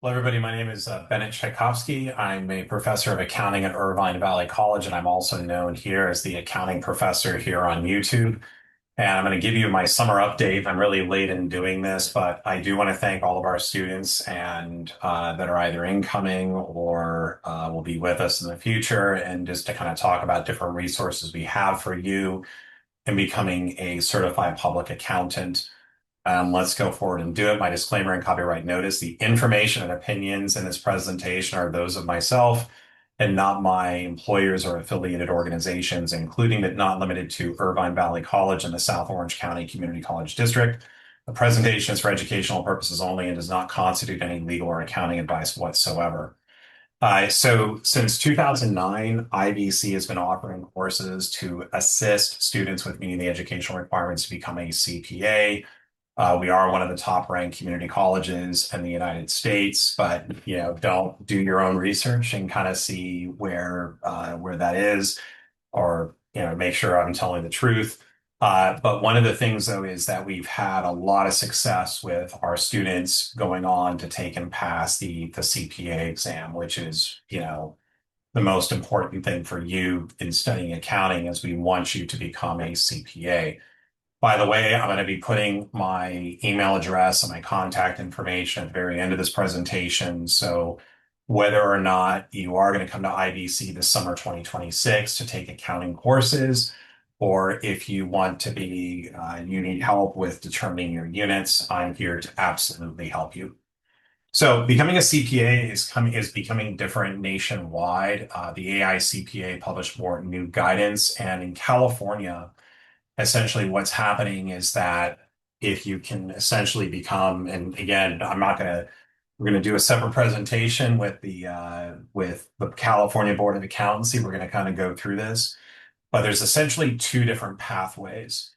Hello, everybody. My name is Bennett Tchaikovsky. I'm a professor of accounting at Irvine Valley College, and I'm also known here as the accounting professor here on YouTube. And I'm going to give you my summer update. I'm really late in doing this, but I do want to thank all of our students and that are either incoming or will be with us in the future, and just to kind of talk about different resources we have for you in becoming a certified public accountant. Let's go forward and do it. My disclaimer and copyright notice: the information and opinions in this presentation are those of myself and not my employers or affiliated organizations, including but not limited to Irvine Valley College and the South Orange County Community College District. The presentation is for educational purposes only and does not constitute any legal or accounting advice whatsoever. So since 2009, IVC has been offering courses to assist students with meeting the educational requirements to become a CPA. We are one of the top ranked community colleges in the United States, but don't do your own research and kind of see where that is, or make sure I'm telling the truth. But one of the things though is that we've had a lot of success with our students going on to take and pass the CPA exam, which is the most important thing for you in studying accounting, is we want you to become a CPA. By the way, I'm going to be putting my email address and my contact information at the very end of this presentation. So whether or not you are going to come to IVC this summer 2026 to take accounting courses, or if you want to be, you need help with determining your units, I'm here to absolutely help you. So becoming a CPA is becoming different nationwide. The AICPA published more new guidance, and in California, essentially what's happening is that if you can essentially become, and again, we're going to do a separate presentation with the California Board of Accountancy. We're going to kind of go through this, but there's essentially two different pathways.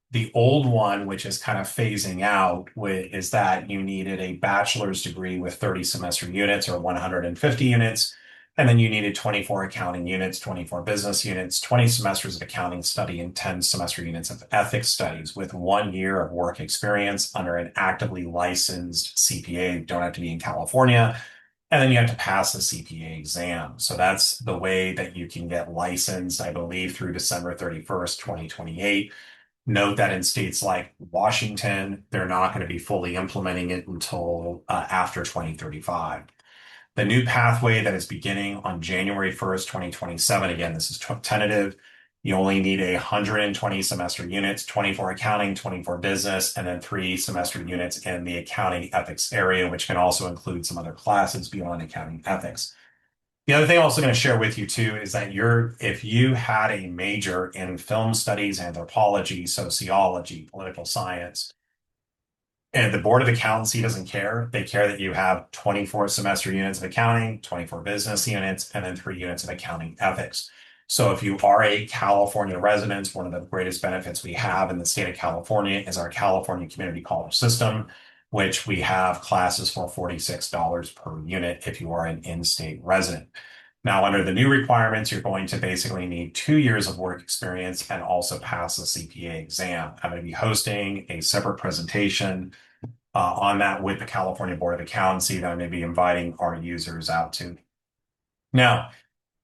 The old one, which is kind of phasing out, is that you needed a bachelor's degree with 30 semester units or 150 units. And then you needed 24 accounting units, 24 business units, 20 semesters of accounting study, and 10 semester units of ethics studies with 1 year of work experience under an actively licensed CPA. You don't have to be in California. And then you have to pass the CPA exam. So that's the way that you can get licensed, I believe, through December 31st, 2028. Note that in states like Washington, they're not going to be fully implementing it until after 2035. The new pathway that is beginning on January 1st, 2027, again, this is tentative. You only need 120 semester units, 24 accounting, 24 business, and then 3 semester units in the accounting ethics area, which can also include some other classes beyond accounting ethics. The other thing I'm also going to share with you too is that if you had a major in film studies, anthropology, sociology, political science, and the Board of Accountancy doesn't care. They care that you have 24 semester units of accounting, 24 business units, and then 3 units of accounting ethics. So if you are a California resident, one of the greatest benefits we have in the state of California is our California Community College system, which we have classes for $46 per unit if you are an in-state resident. Now, under the new requirements, you're going to basically need 2 years of work experience and also pass the CPA exam. I'm going to be hosting a separate presentation on that with the California Board of Accountancy that I may be inviting our users out to. Now,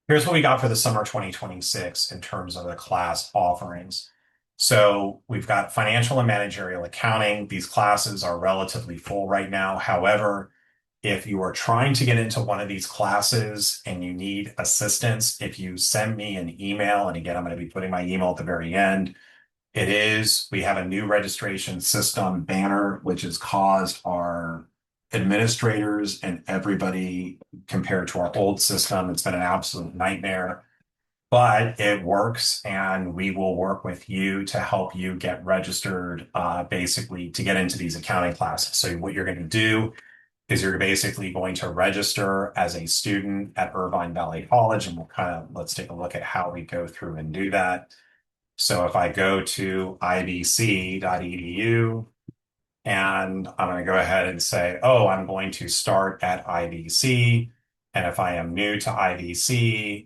here's what we got for the summer 2026 in terms of the class offerings. So we've got financial and managerial accounting. These classes are relatively full right now. However, if you are trying to get into one of these classes and you need assistance, if you send me an email, and again, I'm going to be putting my email at the very end, we have a new registration system banner, which has caused our administrators and everybody, compared to our old system, it's been an absolute nightmare, but it works, and we will work with you to help you get registered, basically to get into these accounting classes. So what you're going to do is you're basically going to register as a student at Irvine Valley College, and let's take a look at how we go through and do that. So if I go to ivc.edu, and I'm going to go ahead and say, oh, I'm going to start at IVC. And if I am new to IVC,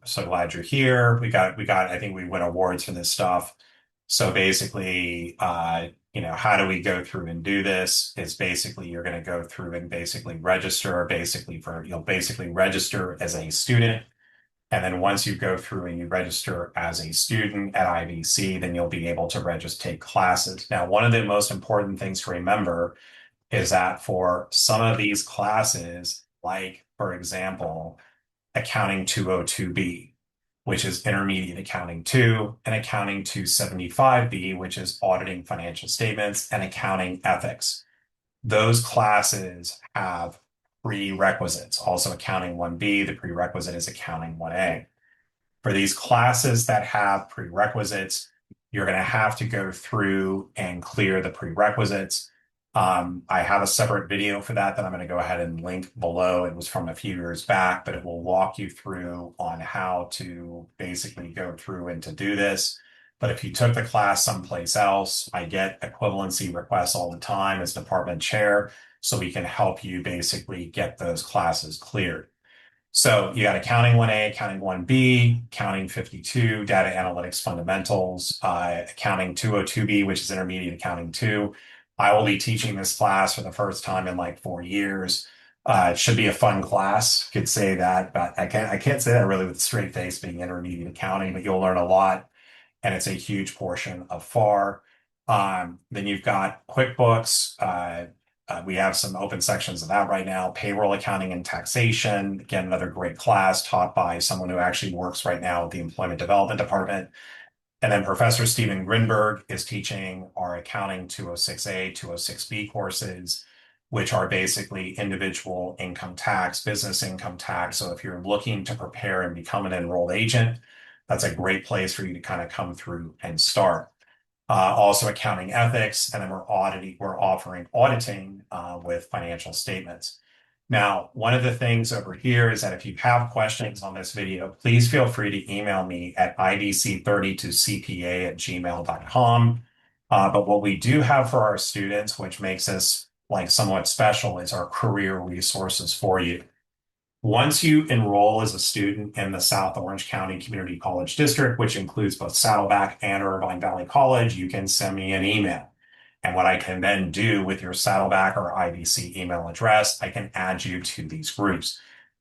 so glad you're here. I think we win awards for this stuff. So basically, how do we go through and do this is basically you're going to go through and basically register you'll basically register as a student. And then once you go through and you register as a student at IVC, then you'll be able to register, take classes. Now, one of the most important things to remember is that for some of these classes, like for example, Accounting 202B, which is Intermediate Accounting 2, and Accounting 275B, which is Auditing Financial Statements and Accounting Ethics. Those classes have prerequisites. Also, Accounting 1B, the prerequisite is Accounting 1A. For these classes that have prerequisites, you're going to have to go through and clear the prerequisites. I have a separate video for that I'm going to go ahead and link below. It was from a few years back, but it will walk you through on how to basically go through and to do this. But if you took the class someplace else, I get equivalency requests all the time as department chair, so we can help you basically get those classes cleared. So you got Accounting 1A, Accounting 1B, Accounting 52, Data Analytics Fundamentals, Accounting 202B, which is Intermediate Accounting 2. I will be teaching this class for the first time in like 4 years. It should be a fun class. Could say that, but I can't say that really with a straight face being intermediate accounting, but you'll learn a lot, and it's a huge portion of FAR. Then you've got QuickBooks. We have some open sections of that right now. Payroll accounting and taxation. Again, another great class taught by someone who actually works right now with the Employment Development Department. And then Professor Stephen Grinberg is teaching our Accounting 206A, 206B courses, which are basically individual income tax, business income tax. So if you're looking to prepare and become an enrolled agent, that's a great place for you to kind of come through and start. Also accounting ethics, and then we're offering auditing with financial statements. Now, one of the things over here is that if you have questions on this video, please feel free to email me at idc32cpa@gmail.com. But what we do have for our students, which makes us like somewhat special, is our career resources for you. Once you enroll as a student in the South Orange County Community College District, which includes both Saddleback and Irvine Valley College, you can send me an email. And what I can then do with your Saddleback or IVC email address, I can add you to these groups.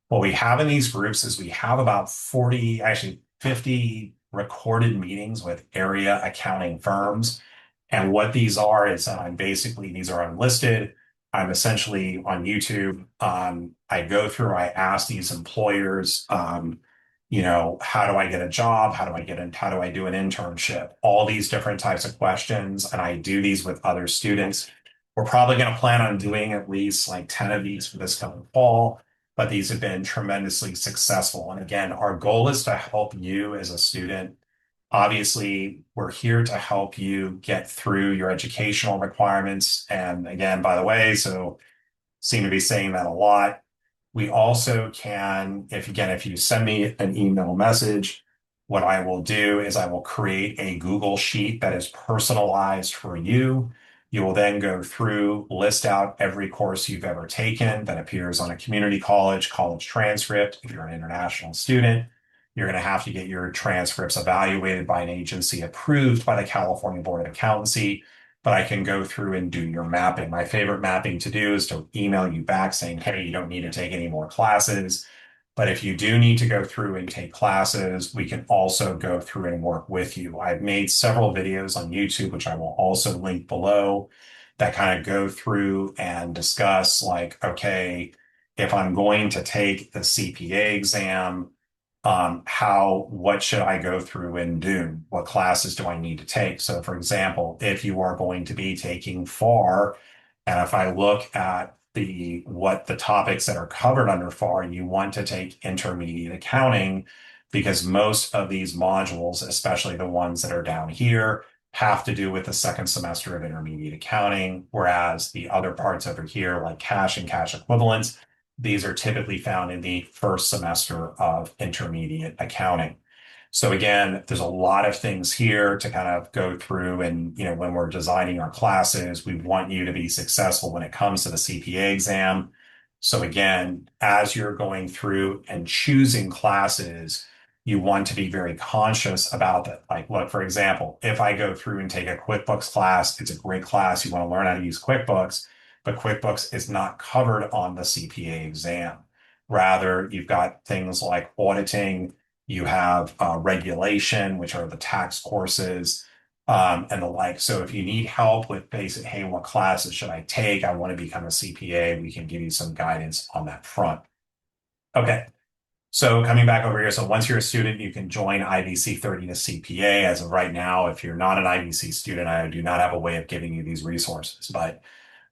What we have in these groups is we have about 40, actually 50 recorded meetings with area accounting firms. And what these are is these are unlisted. I'm essentially on YouTube. I go through, I ask these employers, how do I get a job? How do I do an internship? All these different types of questions. And I do these with other students. We're probably going to plan on doing at least like 10 of these for this coming fall, but these have been tremendously successful. And again, our goal is to help you as a student. Obviously, we're here to help you get through your educational requirements. And again, by the way, so seem to be saying that a lot. We also can, if you send me an email message, what I will do is I will create a Google Sheet that is personalized for you. You will then go through, list out every course you've ever taken that appears on a community college transcript. If you're an international student, you're going to have to get your transcripts evaluated by an agency approved by the California Board of Accountancy, but I can go through and do your mapping. My favorite mapping to do is to email you back saying, hey, you don't need to take any more classes. But if you do need to go through and take classes, we can also go through and work with you. I've made several videos on YouTube, which I will also link below, that kind of go through and discuss like, okay, if I'm going to take the CPA exam, what should I go through and do? What classes do I need to take? So for example, if you are going to be taking FAR, and if I look at what the topics that are covered under FAR, you want to take intermediate accounting, because most of these modules, especially the ones that are down here, have to do with the second semester of intermediate accounting, whereas the other parts over here, like cash and cash equivalents, these are typically found in the first semester of intermediate accounting. So again, there's a lot of things here to kind of go through. And, when we're designing our classes, we want you to be successful when it comes to the CPA exam. So again, as you're going through and choosing classes, you want to be very conscious about that. Like, look, for example, if I go through and take a QuickBooks class, it's a great class. You want to learn how to use QuickBooks, but QuickBooks is not covered on the CPA exam. Rather, you've got things like auditing, you have regulation, which are the tax courses, and the like. So if you need help with basic, hey, what classes should I take? I want to become a CPA. We can give you some guidance on that front. Okay. So coming back over here, so once you're a student, you can join IVC 30 to CPA. As of right now, if you're not an IVC student, I do not have a way of giving you these resources. But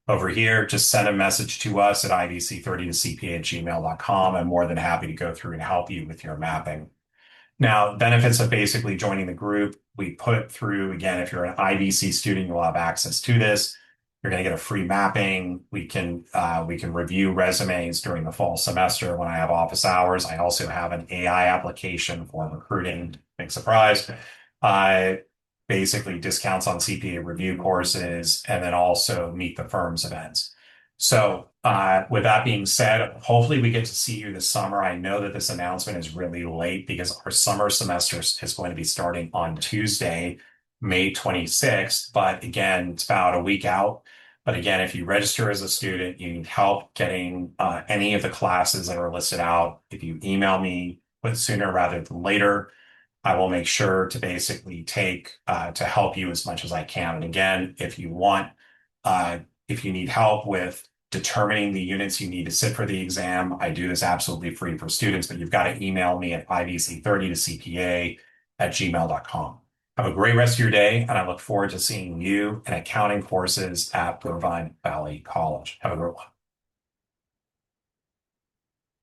over here, just send a message to us at IVC30 to CPA@gmail.com. I'm more than happy to go through and help you with your mapping. Now, benefits of basically joining the group, we put through, again, if you're an IVC student, you'll have access to this. You're going to get a free mapping. We can review resumes during the fall semester when I have office hours. I also have an AI application for recruiting. Big surprise. Uh, Basically discounts on CPA review courses, and then also meet the firm's events. So with that being said, hopefully we get to see you this summer. I know that this announcement is really late because our summer semester is going to be starting on Tuesday, May 26th. But again, it's about a week out. But again, if you register as a student, you need help getting any of the classes that are listed out. If you email me with sooner rather than later, I will make sure to basically take to help you as much as I can. And again, if you need help with determining the units you need to sit for the exam, I do this absolutely free for students, but you've got to email me at ivc30 to CPA@gmail.com. Have a great rest of your day, and I look forward to seeing you in accounting courses at Irvine Valley College. Have a great one.